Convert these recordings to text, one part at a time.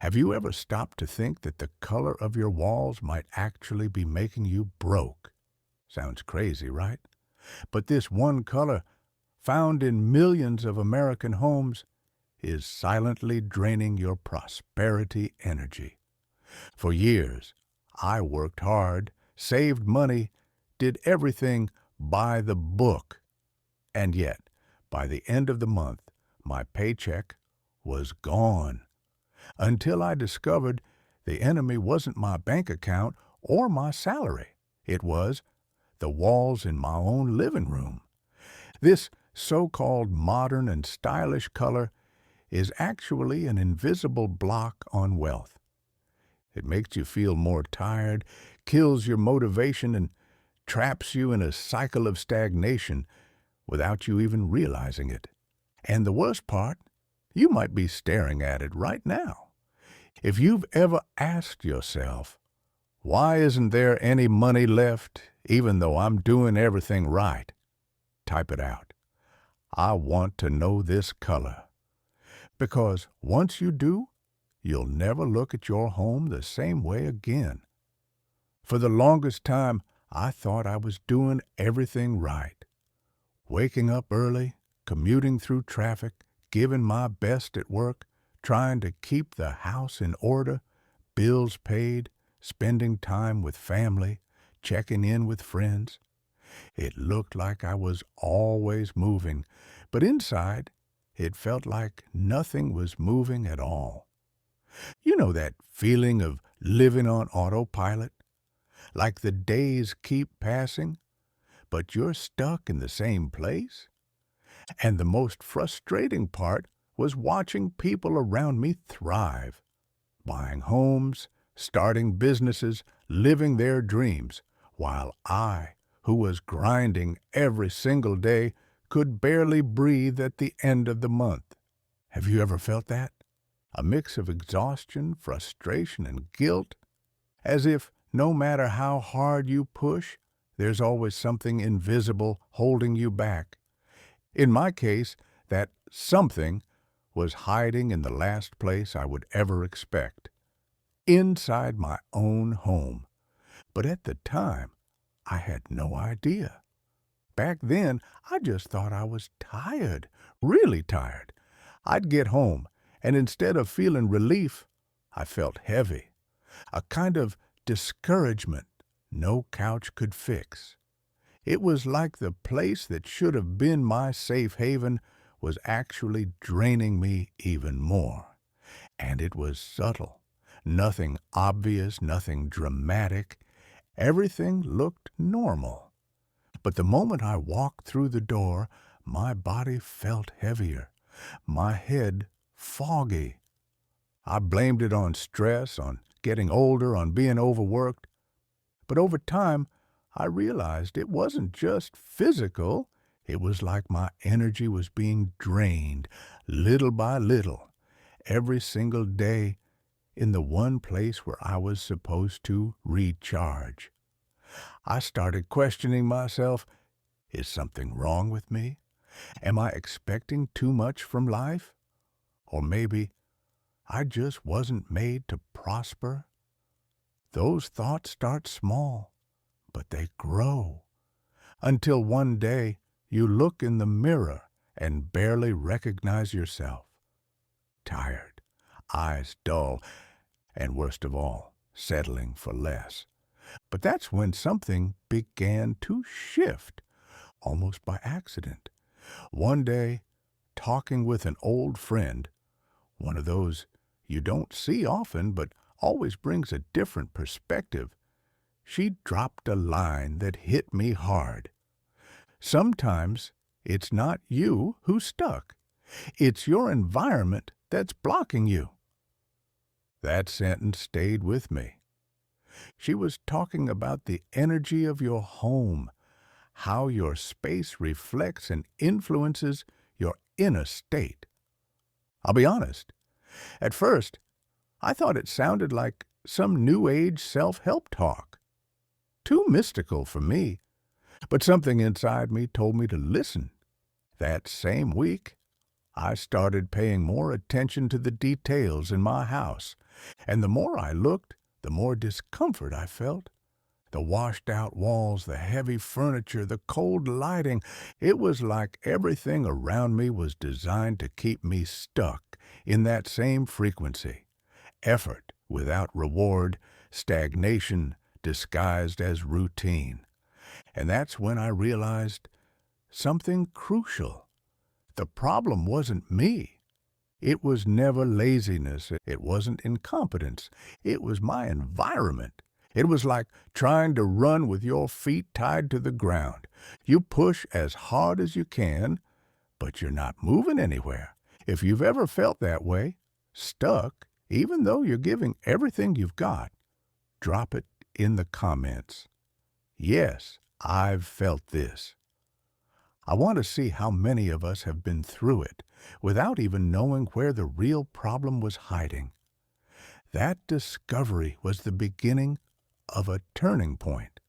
Have you ever stopped to think that the color of your walls might actually be making you broke? Sounds crazy, right? But this one color, found in millions of American homes, is silently draining your prosperity energy. For years, I worked hard, saved money, did everything by the book. And yet, by the end of the month, my paycheck was gone. Until I discovered the enemy wasn't my bank account or my salary. It was the walls in my own living room. This so-called modern and stylish color is actually an invisible block on wealth. It makes you feel more tired, kills your motivation, and traps you in a cycle of stagnation without you even realizing it. And the worst part, you might be staring at it right now. If you've ever asked yourself, why isn't there any money left even though I'm doing everything right? Type it out. I want to know this color. Because once you do, you'll never look at your home the same way again. For the longest time, I thought I was doing everything right. Waking up early, commuting through traffic, giving my best at work, trying to keep the house in order, bills paid, spending time with family, checking in with friends. It looked like I was always moving, but inside, it felt like nothing was moving at all. You know that feeling of living on autopilot? Like the days keep passing, but you're stuck in the same place? And the most frustrating part was watching people around me thrive, buying homes, starting businesses, living their dreams, while I, who was grinding every single day, could barely breathe at the end of the month. Have you ever felt that? A mix of exhaustion, frustration, and guilt, as if no matter how hard you push, there's always something invisible holding you back. In my case, that something was hiding in the last place I would ever expect, inside my own home. But at the time, I had no idea. Back then, I just thought I was tired, really tired. I'd get home, and instead of feeling relief, I felt heavy, a kind of discouragement no couch could fix. It was like the place that should have been my safe haven was actually draining me even more. And it was subtle. Nothing obvious, nothing dramatic. Everything looked normal. But the moment I walked through the door, my body felt heavier, my head foggy. I blamed it on stress, on getting older, on being overworked. But over time, I realized it wasn't just physical. It was like my energy was being drained, little by little, every single day, in the one place where I was supposed to recharge. I started questioning myself, is something wrong with me? Am I expecting too much from life? Or maybe I just wasn't made to prosper? Those thoughts start small, but they grow, until one day you look in the mirror and barely recognize yourself. Tired, eyes dull, and worst of all, settling for less. But that's when something began to shift, almost by accident. One day, talking with an old friend, one of those you don't see often but always brings a different perspective, she dropped a line that hit me hard. Sometimes it's not you who's stuck. It's your environment that's blocking you. That sentence stayed with me. She was talking about the energy of your home, how your space reflects and influences your inner state. I'll be honest, at first, I thought it sounded like some new age self-help talk. Too mystical for me, but something inside me told me to listen. That same week, I started paying more attention to the details in my house, And the more I looked, the more discomfort I felt. The washed-out walls, the heavy furniture, the cold lighting, it was like everything around me was designed to keep me stuck in that same frequency. Effort without reward, stagnation disguised as routine. And that's when I realized something crucial. The problem wasn't me. It was never laziness. It wasn't incompetence. It was my environment. It was like trying to run with your feet tied to the ground. You push as hard as you can, but you're not moving anywhere. If you've ever felt that way, stuck, even though you're giving everything you've got, drop it in the comments. Yes, I've felt this. I want to see how many of us have been through it without even knowing where the real problem was hiding. That discovery was the beginning of a turning point.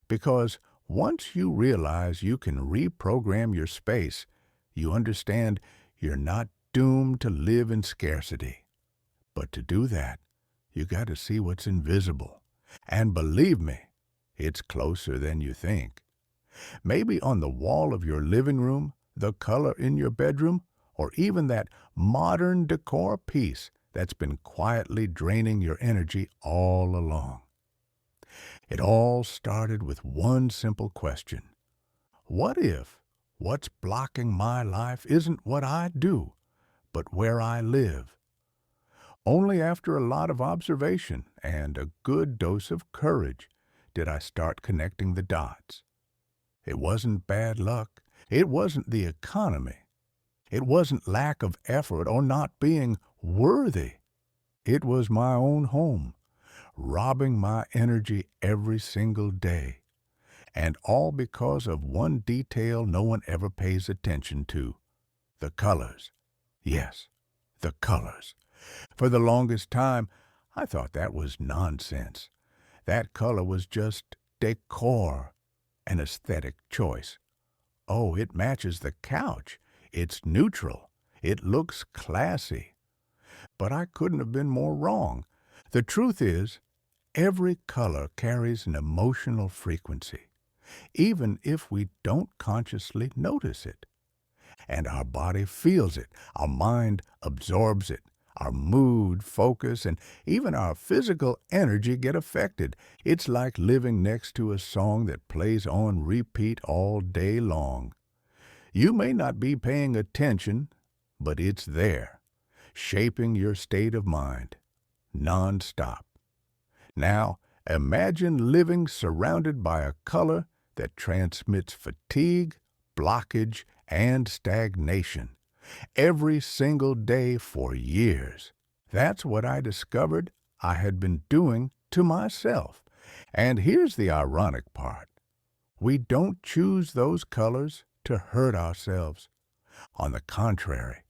Because once you realize you can reprogram your space, you understand you're not doomed to live in scarcity. But to do that, you got to see what's invisible. And believe me, it's closer than you think. Maybe on the wall of your living room, the color in your bedroom, or even that modern decor piece that's been quietly draining your energy all along. It all started with one simple question. What if what's blocking my life isn't what I do, but where I live? Only after a lot of observation and a good dose of courage did I start connecting the dots. It wasn't bad luck. It wasn't the economy. It wasn't lack of effort or not being worthy. It was my own home, robbing my energy every single day. And all because of one detail no one ever pays attention to. The colors. Yes, the colors. For the longest time, I thought that was nonsense. That color was just decor, an aesthetic choice. Oh, it matches the couch. It's neutral. It looks classy. But I couldn't have been more wrong. The truth is, every color carries an emotional frequency, even if we don't consciously notice it. And our body feels it. Our mind absorbs it. Our mood, focus, and even our physical energy get affected. It's like living next to a song that plays on repeat all day long. You may not be paying attention, but it's there, shaping your state of mind, non-stop. Now, imagine living surrounded by a color that transmits fatigue, blockage, and stagnation. Every single day for years. That's what I discovered I had been doing to myself. And here's the ironic part. We don't choose those colors to hurt ourselves. On the contrary,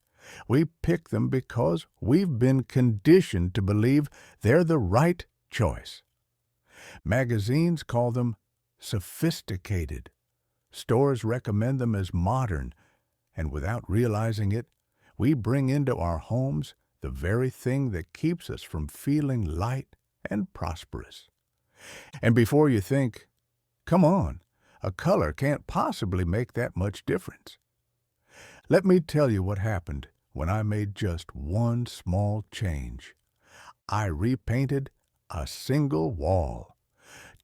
we pick them because we've been conditioned to believe they're the right choice. Magazines call them sophisticated. Stores recommend them as modern. And without realizing it, we bring into our homes the very thing that keeps us from feeling light and prosperous. And before you think, come on, a color can't possibly make that much difference. Let me tell you what happened when I made just one small change. I repainted a single wall.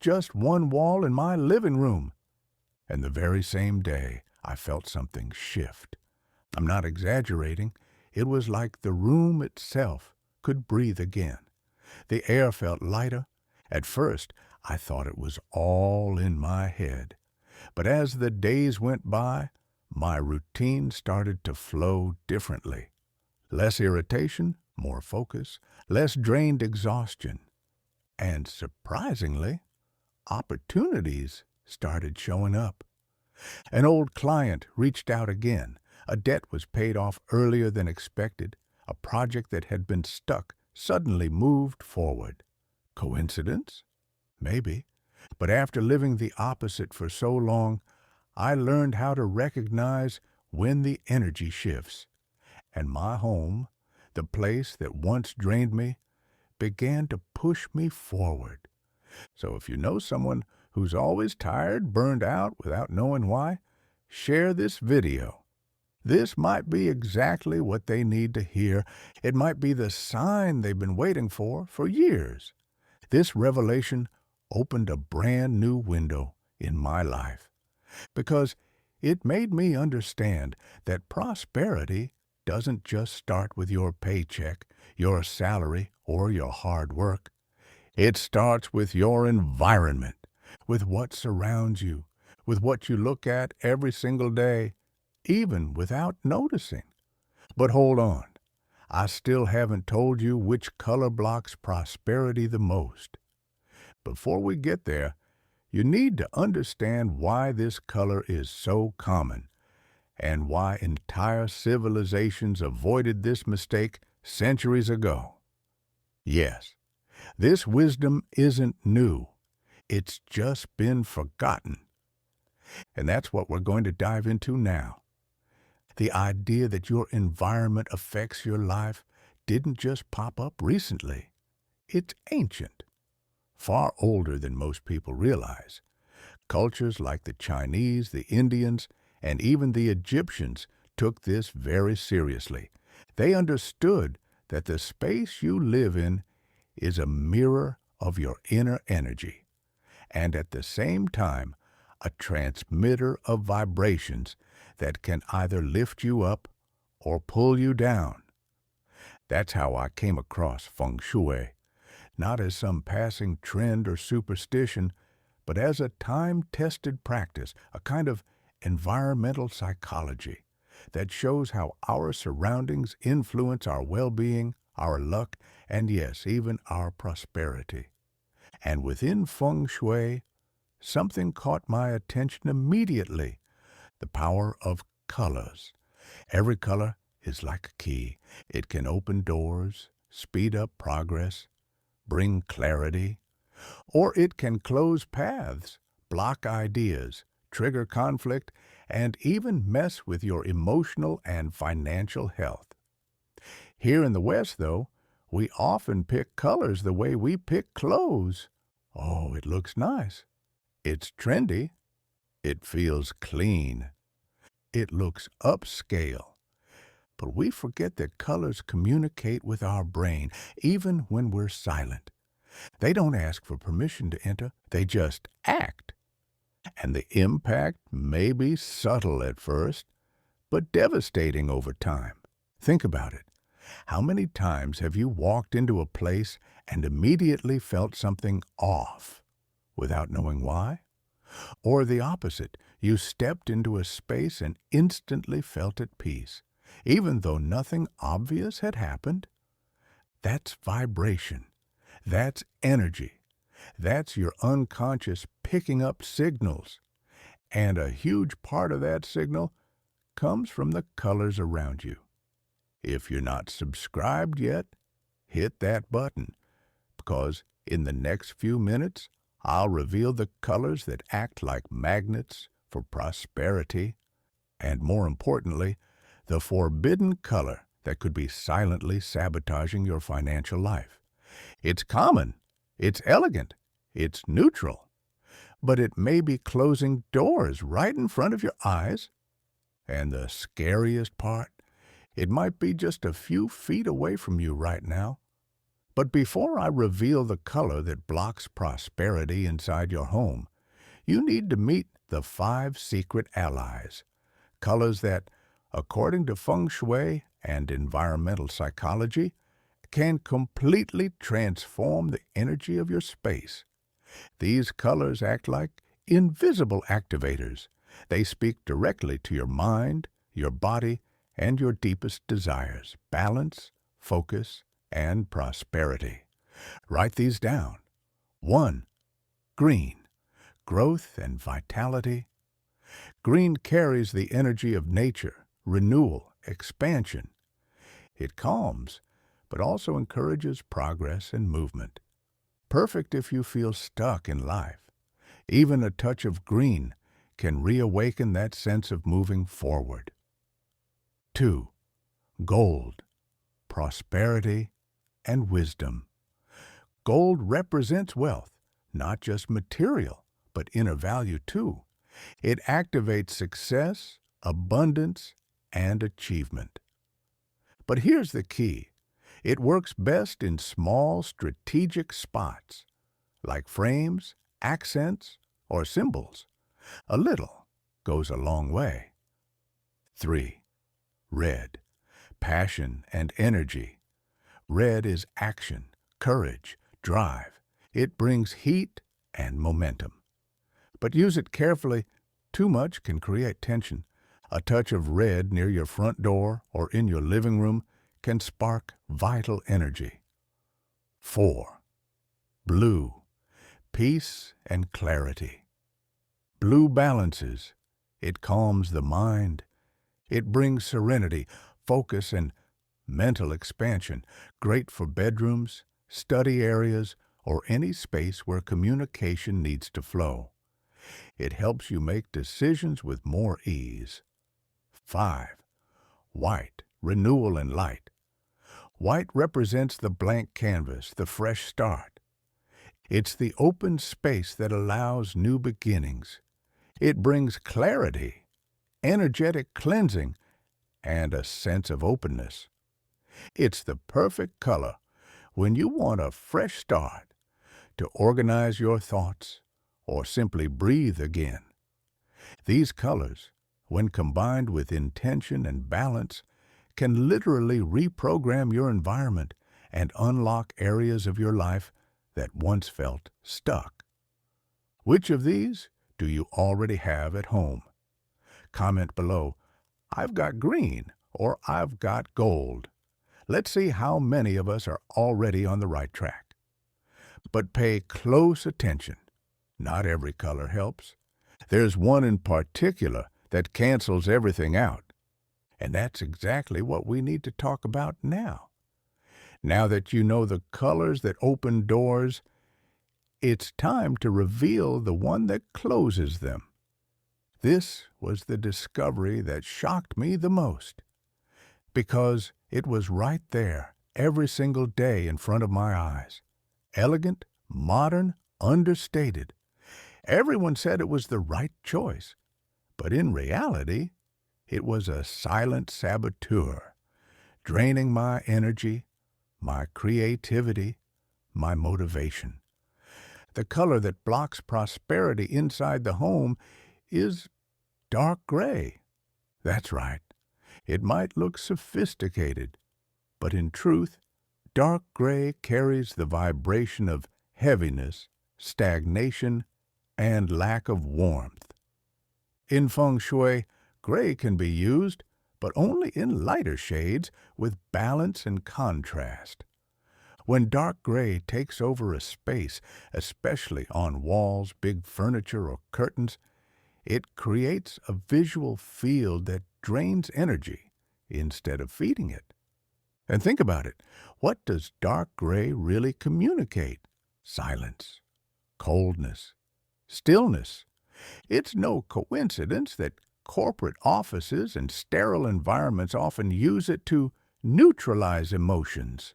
Just one wall in my living room. And the very same day, I felt something shift. I'm not exaggerating. It was like the room itself could breathe again. The air felt lighter. At first, I thought it was all in my head. But as the days went by, my routine started to flow differently. Less irritation, more focus, less drained exhaustion. And surprisingly, opportunities started showing up. An old client reached out again. A debt was paid off earlier than expected. A project that had been stuck suddenly moved forward. Coincidence? Maybe. But after living the opposite for so long, I learned how to recognize when the energy shifts. And my home, the place that once drained me, began to push me forward. So if you know someone who's always tired, burned out without knowing why, share this video. This might be exactly what they need to hear. It might be the sign they've been waiting for years. This revelation opened a brand new window in my life because it made me understand that prosperity doesn't just start with your paycheck, your salary, or your hard work. It starts with your environment, with what surrounds you, with what you look at every single day, even without noticing. But hold on, I still haven't told you which color blocks prosperity the most. Before we get there, you need to understand why this color is so common and why entire civilizations avoided this mistake centuries ago. Yes, this wisdom isn't new. It's just been forgotten. And that's what we're going to dive into now. The idea that your environment affects your life didn't just pop up recently. It's ancient, far older than most people realize. Cultures like the Chinese, the Indians, and even the Egyptians took this very seriously. They understood that the space you live in is a mirror of your inner energy, and at the same time, a transmitter of vibrations that can either lift you up or pull you down. That's how I came across feng shui, not as some passing trend or superstition, but as a time-tested practice, a kind of environmental psychology that shows how our surroundings influence our well-being, our luck, and yes, even our prosperity. And within feng shui, something caught my attention immediately: the power of colors. Every color is like a key. It can open doors, speed up progress, bring clarity, or it can close paths, block ideas, trigger conflict, and even mess with your emotional and financial health. Here in the West, though, we often pick colors the way we pick clothes. Oh, it looks nice. It's trendy. It feels clean. It looks upscale. But we forget that colors communicate with our brain, even when we're silent. They don't ask for permission to enter, they just act. And the impact may be subtle at first, but devastating over time. Think about it. How many times have you walked into a place and immediately felt something off without knowing why? Or the opposite, you stepped into a space and instantly felt at peace, even though nothing obvious had happened? That's vibration. That's energy. That's your unconscious picking up signals. And a huge part of that signal comes from the colors around you. If you're not subscribed yet, hit that button, because in the next few minutes, I'll reveal the colors that act like magnets for prosperity, and more importantly, the forbidden color that could be silently sabotaging your financial life. It's common, it's elegant, it's neutral, but it may be closing doors right in front of your eyes. And the scariest part, it might be just a few feet away from you right now. But before I reveal the color that blocks prosperity inside your home, you need to meet the 5 secret allies, colors that, according to feng shui and environmental psychology, can completely transform the energy of your space. These colors act like invisible activators. They speak directly to your mind, your body, and your deepest desires: balance, focus, and prosperity. Write these down. 1. Green, growth and vitality. Green carries the energy of nature, renewal, expansion. It calms, but also encourages progress and movement. Perfect if you feel stuck in life. Even a touch of green can reawaken that sense of moving forward. 2. Gold, prosperity, and wisdom. Gold represents wealth, not just material, but inner value too. It activates success, abundance, and achievement. But here's the key. It works best in small, strategic spots, like frames, accents, or symbols. A little goes a long way. 3. Red. Passion and energy. Red is action, courage, drive. It brings heat and momentum. But use it carefully. Too much can create tension. A touch of red near your front door or in your living room can spark vital energy. 4. Blue. Peace and clarity. Blue balances. It calms the mind. It brings serenity, focus, and mental expansion. Great for bedrooms, study areas, or any space where communication needs to flow. It helps you make decisions with more ease. 5. White, renewal and light. White represents the blank canvas, the fresh start. It's the open space that allows new beginnings. It brings clarity, energetic cleansing, and a sense of openness. It's the perfect color when you want a fresh start, to organize your thoughts, or simply breathe again. These colors, when combined with intention and balance, can literally reprogram your environment and unlock areas of your life that once felt stuck. Which of these do you already have at home? Comment below, "I've got green," or "I've got gold." Let's see how many of us are already on the right track. But pay close attention. Not every color helps. There's one in particular that cancels everything out. And that's exactly what we need to talk about now. Now that you know the colors that open doors, it's time to reveal the one that closes them. This was the discovery that shocked me the most, because it was right there every single day in front of my eyes. Elegant, modern, understated. Everyone said it was the right choice, but in reality, it was a silent saboteur, draining my energy, my creativity, my motivation. The color that blocks prosperity inside the home is dark gray. That's right. It might look sophisticated, but in truth, dark gray carries the vibration of heaviness, stagnation, and lack of warmth. In feng shui, gray can be used, but only in lighter shades with balance and contrast. When dark gray takes over a space, especially on walls, big furniture, or curtains, it creates a visual field that drains energy instead of feeding it. And think about it. What does dark gray really communicate? Silence, coldness, stillness. It's no coincidence that corporate offices and sterile environments often use it to neutralize emotions.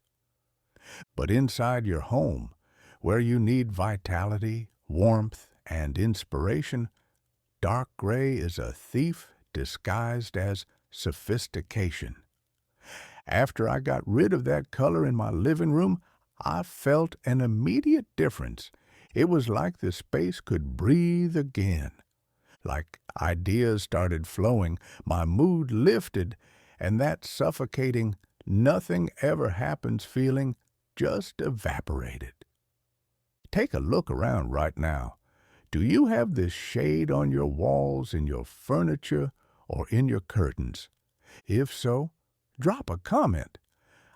But inside your home, where you need vitality, warmth, and inspiration, dark gray is a thief disguised as sophistication. After I got rid of that color in my living room, I felt an immediate difference. It was like the space could breathe again. Like ideas started flowing, my mood lifted, and that suffocating, nothing ever happens feeling just evaporated. Take a look around right now. Do you have this shade on your walls, in your furniture, or in your curtains? If so, drop a comment.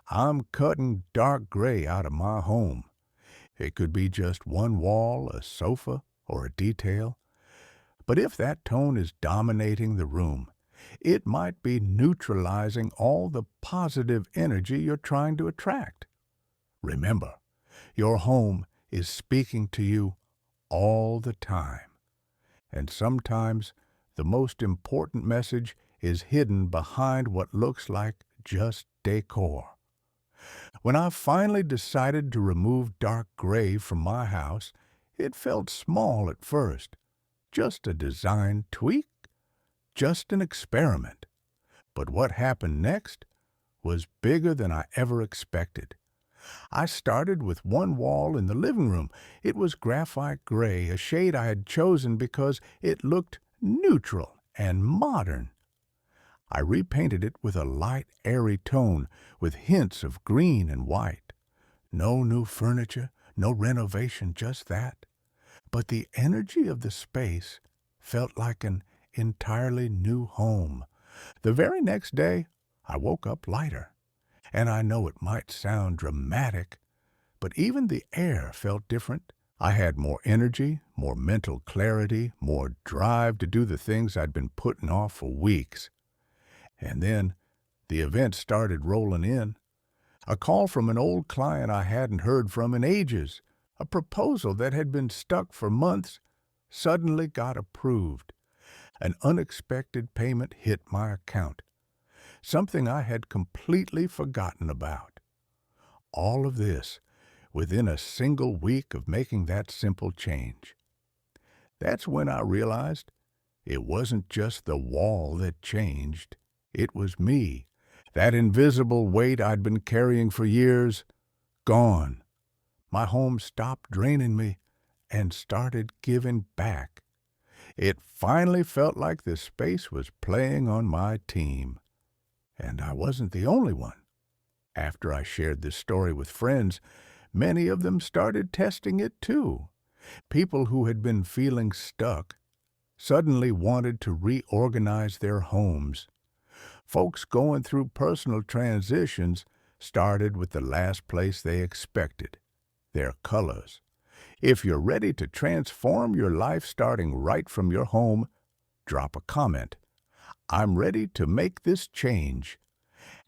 I'm cutting dark gray out of my home. It could be just one wall, a sofa, or a detail. But if that tone is dominating the room, it might be neutralizing all the positive energy you're trying to attract. Remember, your home is speaking to you all the time. And sometimes the most important message is hidden behind what looks like just decor. When I finally decided to remove dark gray from my house, it felt small at first. Just a design tweak, just an experiment. But what happened next was bigger than I ever expected. I started with one wall in the living room. It was graphite gray, a shade I had chosen because it looked neutral and modern. I repainted it with a light, airy tone with hints of green and white. No new furniture, no renovation, just that. But the energy of the space felt like an entirely new home. The very next day, I woke up lighter. And I know it might sound dramatic, but even the air felt different. I had more energy, more mental clarity, more drive to do the things I'd been putting off for weeks. And then the events started rolling in. A call from an old client I hadn't heard from in ages. A proposal that had been stuck for months suddenly got approved. An unexpected payment hit my account. Something I had completely forgotten about. All of this within a single week of making that simple change. That's when I realized it wasn't just the wall that changed. It was me. That invisible weight I'd been carrying for years, gone. My home stopped draining me and started giving back. It finally felt like the space was playing on my team. And I wasn't the only one. After I shared this story with friends, many of them started testing it too. People who had been feeling stuck suddenly wanted to reorganize their homes. Folks going through personal transitions started with the last place they expected, their colors. If you're ready to transform your life starting right from your home, drop a comment. I'm ready to make this change.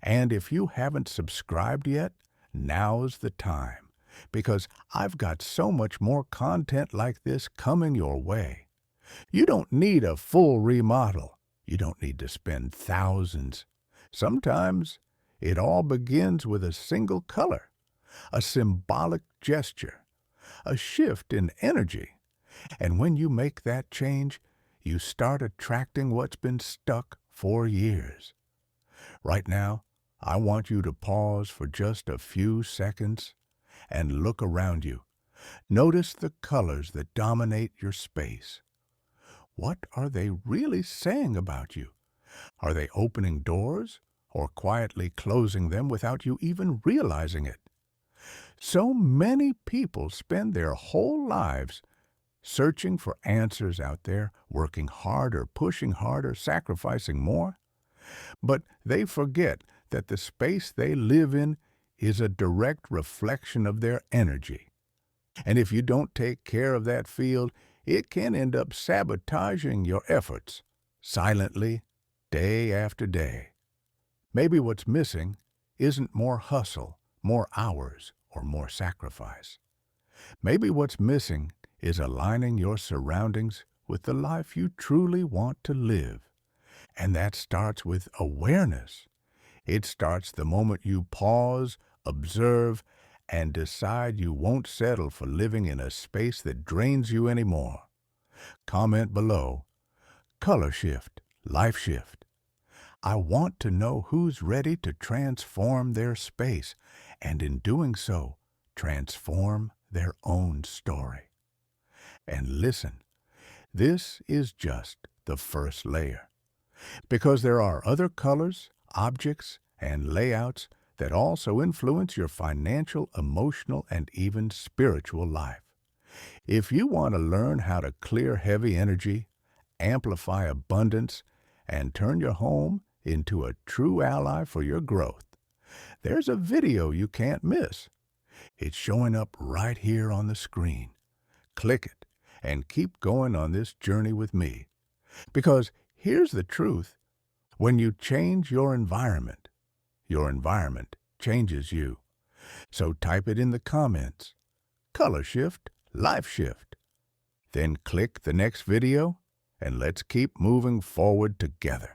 And if you haven't subscribed yet, now's the time, because I've got so much more content like this coming your way. You don't need a full remodel. You don't need to spend thousands. Sometimes it all begins with a single color, a symbolic gesture, a shift in energy. And when you make that change, you start attracting what's been stuck for years. Right now, I want you to pause for just a few seconds and look around you. Notice the colors that dominate your space. What are they really saying about you? Are they opening doors or quietly closing them without you even realizing it? So many people spend their whole lives searching for answers out there, working harder, pushing harder, sacrificing more. But they forget that the space they live in is a direct reflection of their energy. And if you don't take care of that field, it can end up sabotaging your efforts, silently, day after day. Maybe what's missing isn't more hustle, more hours, or more sacrifice. Maybe what's missing is aligning your surroundings with the life you truly want to live. And that starts with awareness. It starts the moment you pause, observe, and decide you won't settle for living in a space that drains you anymore. Comment below, color shift, life shift. I want to know who's ready to transform their space, and in doing so, transform their own story. And listen, this is just the first layer, because there are other colors, objects, and layouts that also influence your financial, emotional, and even spiritual life. If you want to learn how to clear heavy energy, amplify abundance, and turn your home into a true ally for your growth, there's a video you can't miss. It's showing up right here on the screen. Click it and keep going on this journey with me. Because here's the truth. When you change your environment changes you. So type it in the comments. Color shift, life shift. Then click the next video, and let's keep moving forward together.